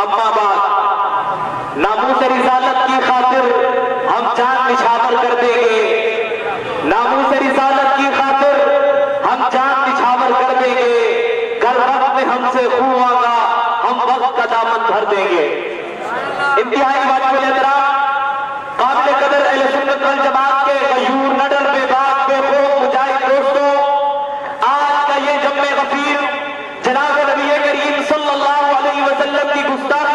अम्मा बाद नामूस रिसालत की खातिर हम जान निछावर कर देंगे, नामूस रिसालत की खातिर हम जान निछावर कर देंगे। कर वक्त में हमसे खून आगा हम वक्त का दामन भर देंगे। इंतहाई वाजिब काबिल कदर अहले सुन्नत वल जमात के गयूर नडर बेबाक बेखौफ मुजाहिद दोस्तों, आज का ये जम्मे गफीर जनाब नबी करीम सल्लल्लाहु अलैहि वसल्लम की गुस्ताखी